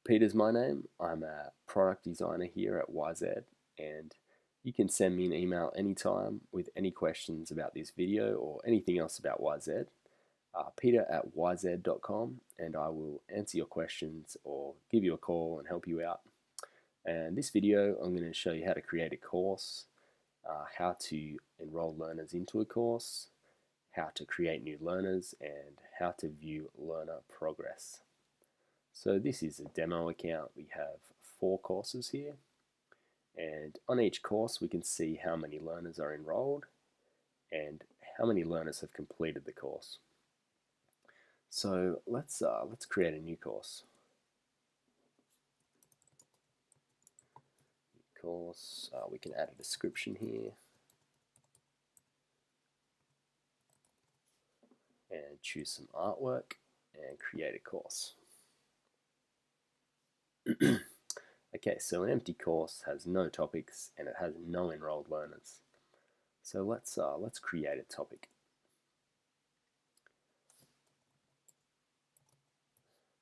Peter's my name. I'm a product designer here at Wyzed, and you can send me an email anytime with any questions about this video or anything else about Wyzed. Peter@wyzed.com, and I will answer your questions or give you a call and help you out. And this video, I'm going to show you how to create a course, how to enroll learners into a course, how to create new learners, and how to view learner progress. So this is a demo account. We have 4 courses here, and on each course we can see how many learners are enrolled and how many learners have completed the course. So let's create a new course. We can add a description here and choose some artwork and create a course. Okay, so an empty course has no topics and it has no enrolled learners. So let's create a topic.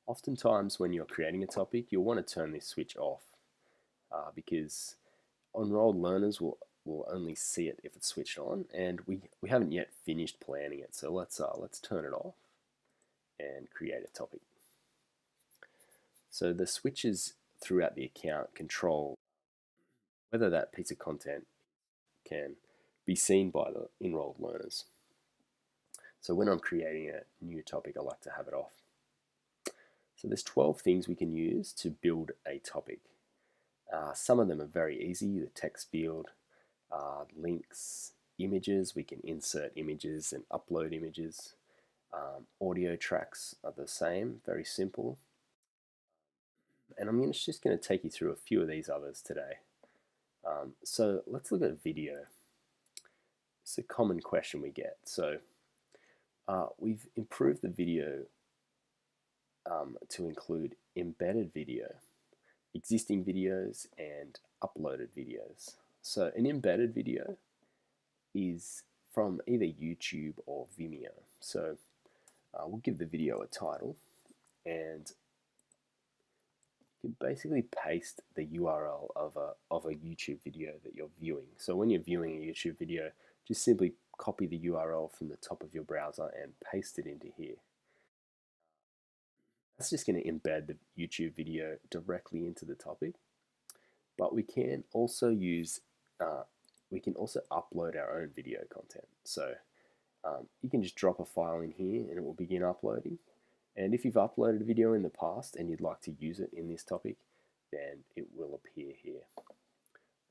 Oftentimes when you're creating a topic, you'll want to turn this switch off because enrolled learners will only see it if it's switched on, and we haven't yet finished planning it. So let's turn it off and create a topic. So the switches throughout the account control whether that piece of content can be seen by the enrolled learners. So when I'm creating a new topic, I like to have it off. So there's 12 things we can use to build a topic. Some of them are very easy: the text field, links, images. We can insert images and upload images. Audio tracks are the same, very simple. And I'm just going to take you through a few of these others today. So let's look at video. It's a common question we get. So we've improved the video to include embedded video, existing videos, and uploaded videos. So an embedded video is from either YouTube or Vimeo. So we'll give the video a title, and you can basically paste the URL of a YouTube video that you're viewing. So when you're viewing a YouTube video, just simply copy the URL from the top of your browser and paste it into here. That's just going to embed the YouTube video directly into the topic. But we can also use, we can also upload our own video content. So you can just drop a file in here and it will begin uploading. And if you've uploaded a video in the past and you'd like to use it in this topic, then it will appear here.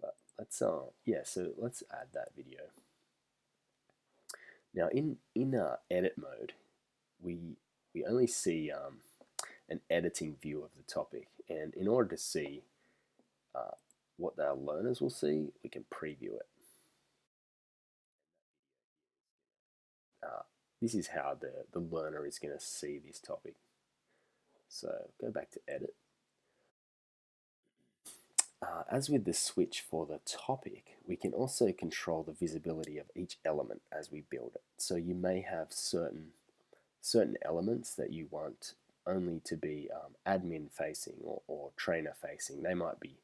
But let's so let's add that video. Now in edit mode, we only see an editing view of the topic, and in order to see what our learners will see, we can preview it. This is how the learner is going to see this topic. So go back to edit. As with the switch for the topic, we can also control the visibility of each element as we build it. So you may have certain elements that you want only to be admin facing or trainer facing. They might be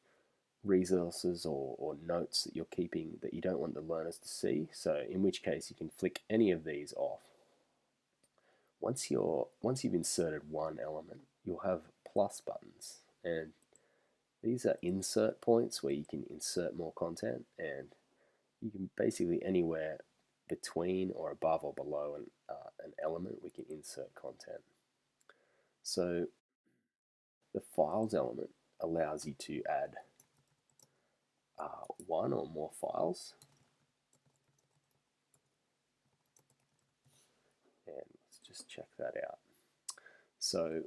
resources or notes that you're keeping that you don't want the learners to see. So in which case you can flick any of these off. Once you've inserted one element, you'll have plus buttons, and these are insert points where you can insert more content, and you can basically anywhere between or above or below an element we can insert content. So the files element allows you to add one or more files, and let's just check that out. So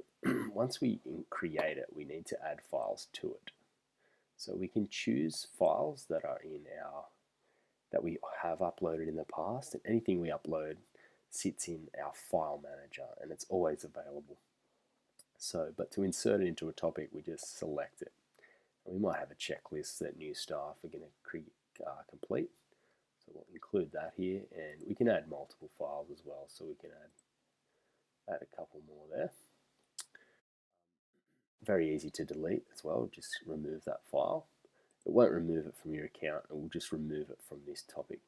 once we create it, we need to add files to it. So we can choose files that are that we have uploaded in the past, and anything we upload sits in our file manager and it's always available. So, but to insert it into a topic, we just select it. And we might have a checklist that new staff are going to complete. So we'll include that here, and we can add multiple files as well. So we can add a couple more there. very easy to delete as well. Just remove that file. It won't remove it from your account. It will just remove it from this topic.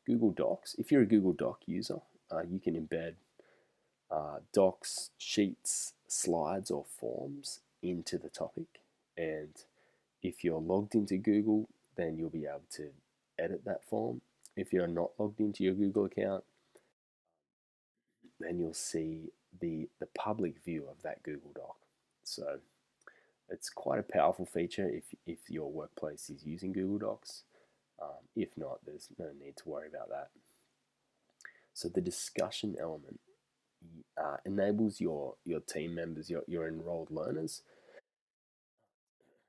Google Docs. If you're a Google Doc user, you can embed docs, sheets, slides, or forms into the topic. And if you're logged into Google, then you'll be able to edit that form. If you're not logged into your Google account, then you'll see the public view of that Google Doc. So it's quite a powerful feature if your workplace is using Google Docs. If not, there's no need to worry about that. So the discussion element enables your team members, your enrolled learners,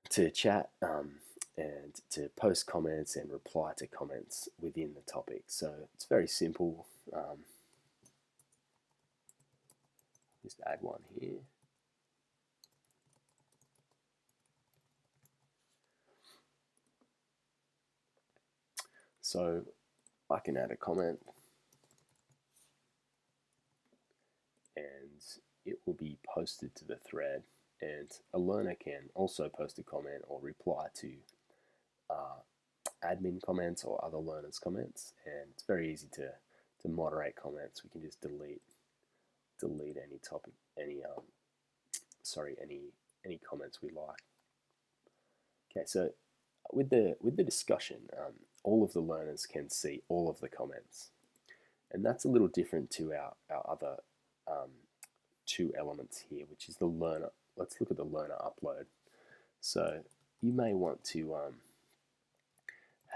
to chat and to post comments and reply to comments within the topic. So it's very simple. Just add one here. So I can add a comment and it will be posted to the thread, and a learner can also post a comment or reply to admin comments or other learners' comments, and it's very easy to moderate comments. We can just delete any topic, any comments we like. Okay, so with the discussion, all of the learners can see all of the comments, and that's a little different to our other two elements here, which is the learner. Let's look at the learner upload. So you may want to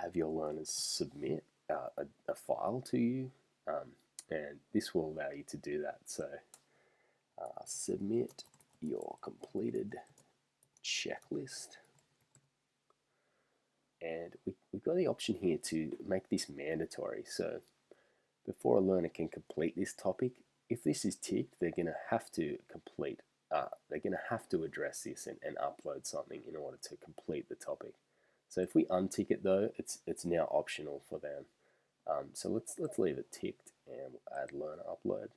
have your learners submit a file to you, and this will allow you to do that. So submit your completed checklist, and we've got the option here to make this mandatory. So before a learner can complete this topic, if this is ticked, they're going to have to complete, they're going to have to address this and upload something in order to complete the topic. So if we untick it though, it's now optional for them. So let's leave it ticked and we'll add learner upload.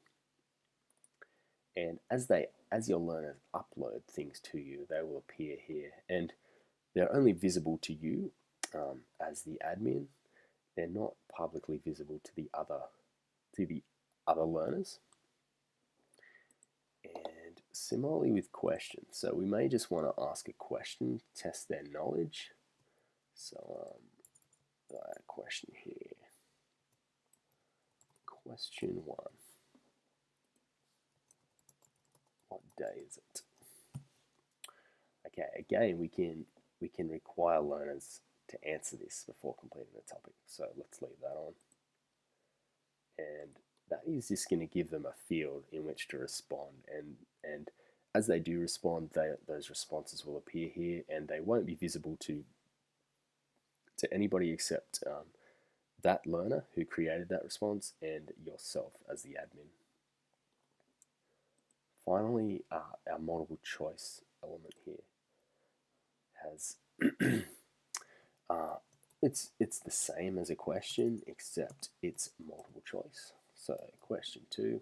And as your learners upload things to you, they will appear here, and they're only visible to you as the admin. They're not publicly visible to the other learners. And similarly with questions, so we may just want to ask a question, test their knowledge. So a question here. Question 1. What day is it? Okay, again, we can require learners to answer this before completing the topic. So let's leave that on. And that is just going to give them a field in which to respond. And as they do respond, those responses will appear here, and they won't be visible to anybody except that learner who created that response and yourself as the admin. Finally, our multiple choice element here has it's the same as a question, except it's multiple choice. So question 2,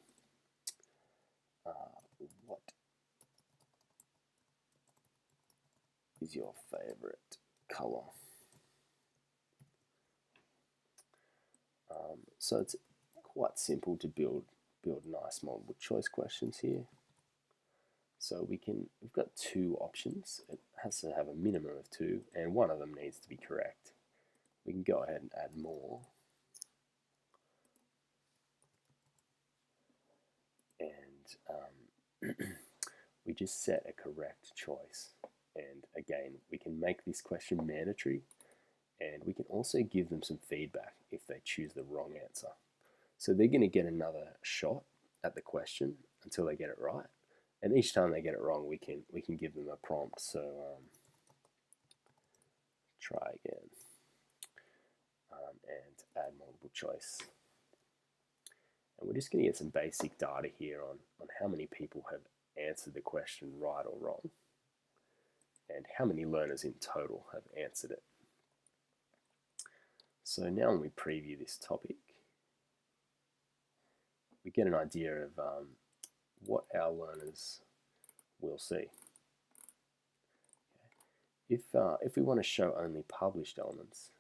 what is your favorite color? So it's quite simple to build nice multiple choice questions here. So we've got 2 options. It has to have a minimum of 2, and one of them needs to be correct. We can go ahead and add more. And we just set a correct choice. And again, we can make this question mandatory, and we can also give them some feedback if they choose the wrong answer. So they're going to get another shot at the question until they get it right. And each time they get it wrong, we can give them a prompt. So try again and add multiple choice. And we're just going to get some basic data here on how many people have answered the question right or wrong, and how many learners in total have answered it. So now when we preview this topic, we get an idea of what our learners will see. If we want to show only published elements,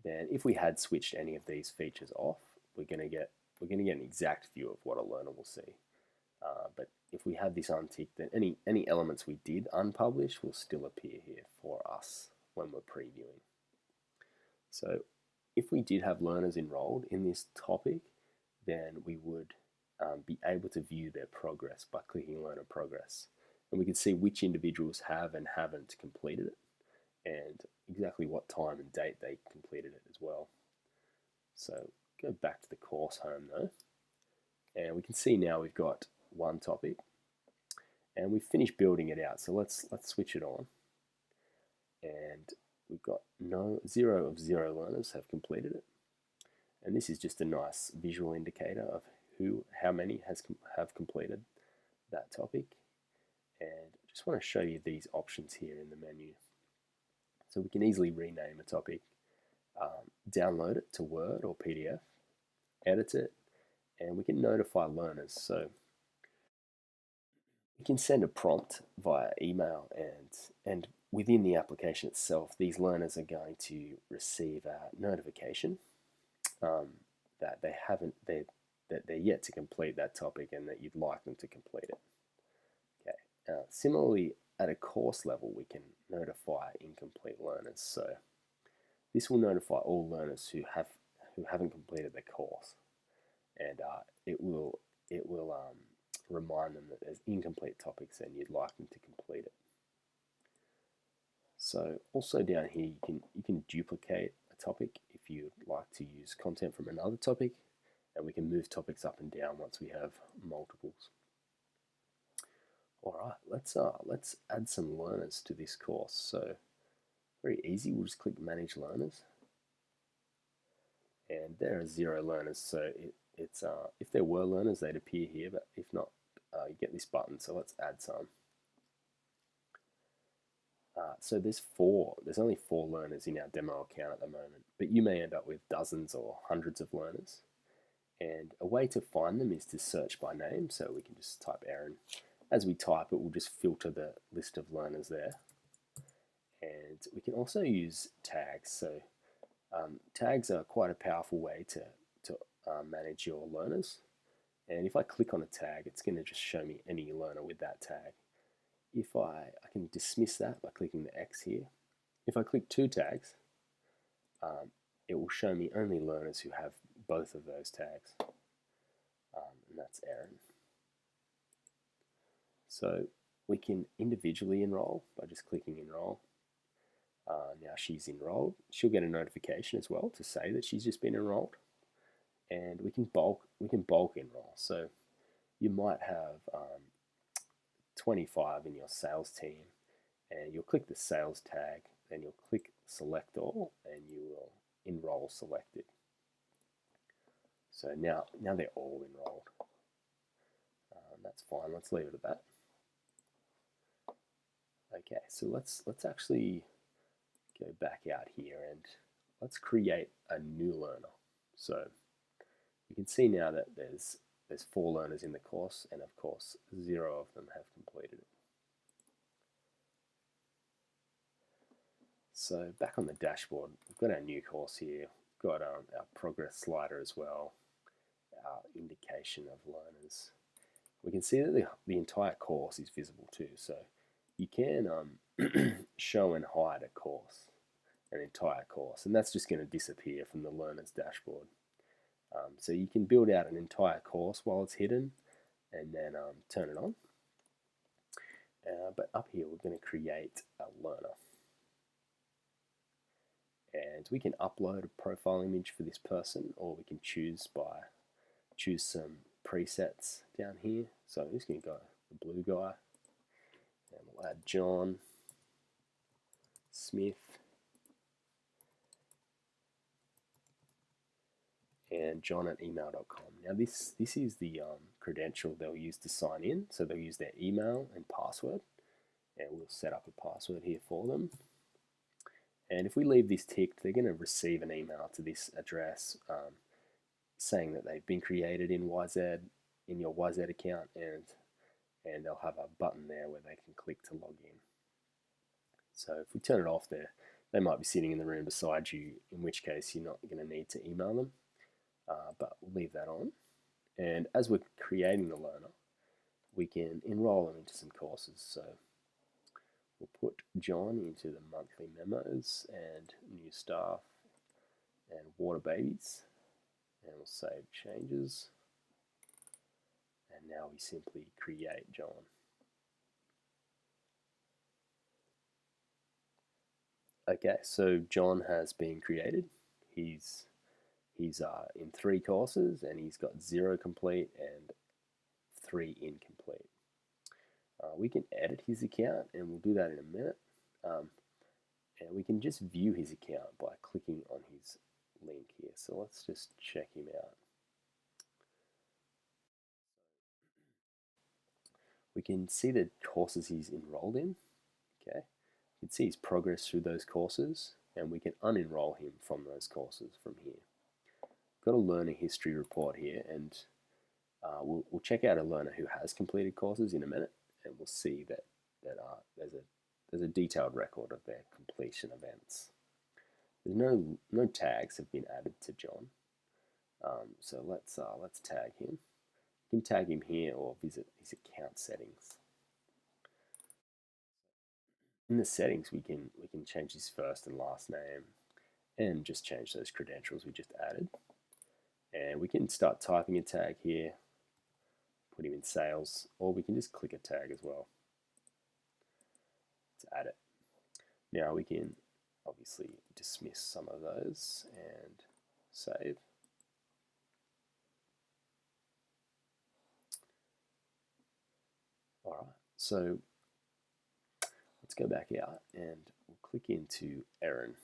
then if we had switched any of these features off, we're going to get an exact view of what a learner will see. But if we have this unticked, then any elements we did unpublish will still appear here for us when we're previewing. So if we did have learners enrolled in this topic, then we would be able to view their progress by clicking Learner Progress. And we can see which individuals have and haven't completed it, and exactly what time and date they completed it as well. So go back to the course home though, and we can see now we've got one topic, and we've finished building it out. So let's switch it on, and we've got 0 of 0 learners have completed it, and this is just a nice visual indicator of how many have completed that topic. And I just want to show you these options here in the menu. So we can easily rename a topic, download it to Word or PDF, edit it, and we can notify learners. So we can send a prompt via email, and within the application itself, these learners are going to receive a notification that they're yet to complete that topic and that you'd like them to complete it. Okay. Similarly, at a course level, we can notify incomplete learners. So this will notify all learners who haven't completed the course, and it will remind them that there's incomplete topics and you'd like them to complete it. So also down here, you can duplicate a topic if you'd like to use content from another topic, and we can move topics up and down once we have multiples. All right, let's add some learners to this course. So very easy, we'll just click Manage Learners, and there are 0 learners. So it's if there were learners, they'd appear here, but if not, you get this button. So let's add some. So there's only 4 learners in our demo account at the moment, but you may end up with dozens or hundreds of learners. And a way to find them is to search by name. So we can just type Aaron. As we type it, we'll just filter the list of learners there. And we can also use tags. So tags are quite a powerful way to manage your learners. And if I click on a tag, it's going to just show me any learner with that tag. If I can dismiss that by clicking the X here. If I click 2 tags, it will show me only learners who have both of those tags, and that's Aaron. So we can individually enroll by just clicking enroll. Now she's enrolled. She'll get a notification as well to say that she's just been enrolled, and we can bulk enroll. So you might have 25 in your sales team, and you'll click the sales tag, then you'll click select all, and you will enroll selected. So now they're all enrolled. That's fine. Let's leave it at that. Okay, so let's actually go back out here and let's create a new learner. So you can see now that there's 4 learners in the course, and of course 0 of them have completed it. So back on the dashboard, we've got our new course here. We've got our progress slider as well, our indication of learners. We can see that the entire course is visible too. So you can show and hide a course, an entire course, and that's just going to disappear from the learner's dashboard. So you can build out an entire course while it's hidden, and then turn it on. But up here, we're going to create a learner. And we can upload a profile image for this person, or we can choose some presets down here. So I'm just going to go the blue guy, and we'll add John Smith and john@email.com. Now this is the credential they'll use to sign in. So they'll use their email and password, and we'll set up a password here for them. And if we leave this ticked, they're going to receive an email to this address saying that they've been created in Wyzed, in your Wyzed account, and they'll have a button there where they can click to log in. So if we turn it off there, they might be sitting in the room beside you, in which case you're not going to need to email them, but we'll leave that on. And as we're creating the learner, we can enroll them into some courses. So we'll put John into the monthly memos and new staff and water babies, and we'll save changes. And now we simply create John. Okay, so John has been created. He's in 3 courses, and he's got 0 complete and 3 incomplete. We can edit his account, and we'll do that in a minute. And we can just view his account by clicking on his link here. So let's just check him out. We can see the courses he's enrolled in. Okay, you can see his progress through those courses, and we can unenroll him from those courses from here. Got a learner history report here, and we'll check out a learner who has completed courses in a minute, and we'll see that there's a detailed record of their completion events. There's no tags have been added to John, so let's tag him. You can tag him here or visit his account settings. In the settings, we can change his first and last name, and just change those credentials we just added. And we can start typing a tag here, put him in sales, or we can just click a tag as well to add it. Now we can obviously dismiss some of those and save. All right, so let's go back out and we'll click into Erin.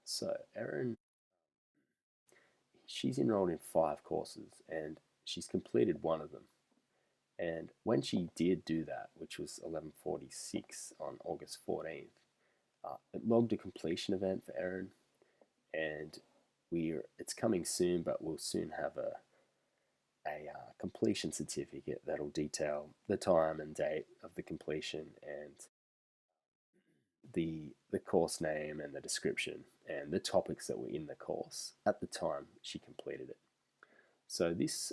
So Erin, she's enrolled in 5 courses, and she's completed 1 of them. And when she did do that, which was 11:46 on August 14th, it logged a completion event for Erin, and it's coming soon, but we'll soon have a completion certificate that'll detail the time and date of the completion, and the course name and the description and the topics that were in the course at the time she completed it. So this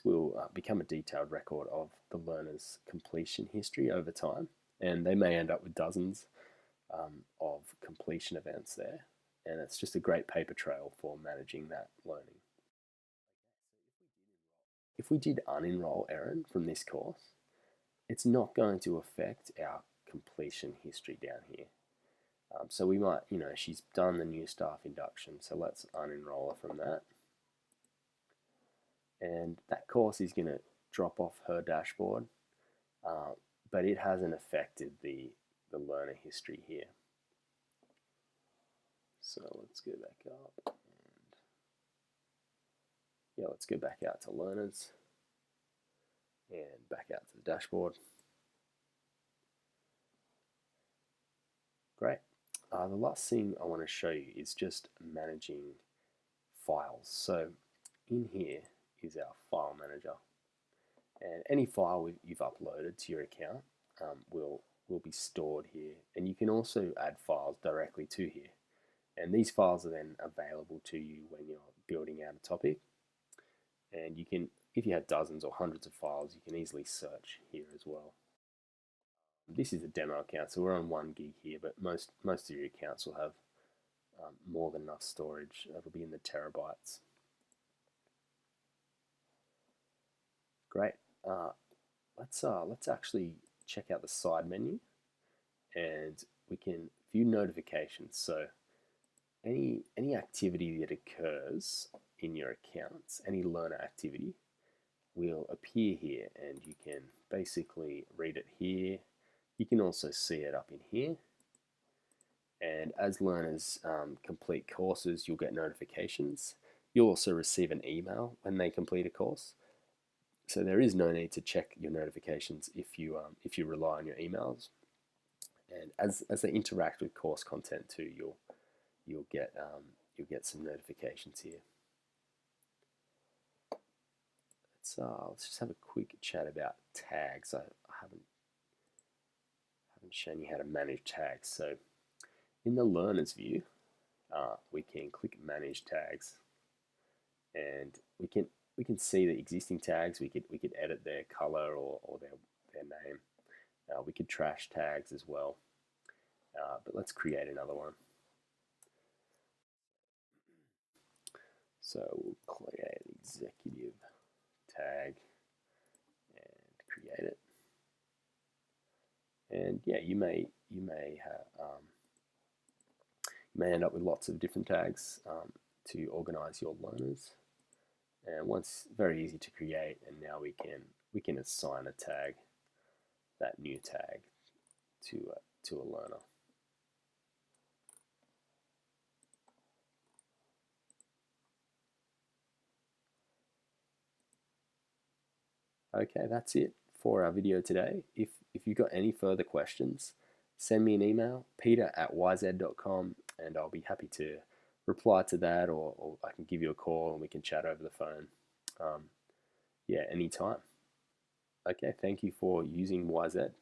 will become a detailed record of the learner's completion history over time, and they may end up with dozens of completion events there, and it's just a great paper trail for managing that learning. If we did unenroll Erin from this course, it's not going to affect our completion history down here. So we might, she's done the new staff induction, so let's unenroll her from that. And that course is going to drop off her dashboard, but it hasn't affected the learner history here. So let's go back up, and let's go back out to learners and back out to the dashboard. Great. The last thing I want to show you is just managing files. So in here is our file manager, and any file you've uploaded to your account will be stored here, and you can also add files directly to here, and these files are then available to you when you're building out a topic. And you can, if you have dozens or hundreds of files, you can easily search here as well. This is a demo account, so we're on 1 gig here, but most of your accounts will have more than enough storage. It'll be in the terabytes. Great. Let's actually check out the side menu, and we can view notifications. So any activity that occurs in your accounts, any learner activity, will appear here, and you can basically read it here. You can also see it up in here. And as learners complete courses, you'll get notifications. You'll also receive an email when they complete a course. So there is no need to check your notifications if you rely on your emails. And as they interact with course content too, you'll get you'll get some notifications here. Let's just have a quick chat about tags. I haven't shown you how to manage tags. So in the learner's view, we can click manage tags, and we can see the existing tags. We could edit their color or their name. We could trash tags as well. But let's create another one. So we'll create an executive tag and create it. And yeah, you may end up with lots of different tags to organize your learners. And once very easy to create, and now we can assign a tag, that new tag, to a learner. Okay, that's it for our video today. If you've got any further questions, send me an email, peter@wyzed.com, and I'll be happy to reply to that, or I can give you a call and we can chat over the phone. Yeah, anytime. Okay, thank you for using Wyzed.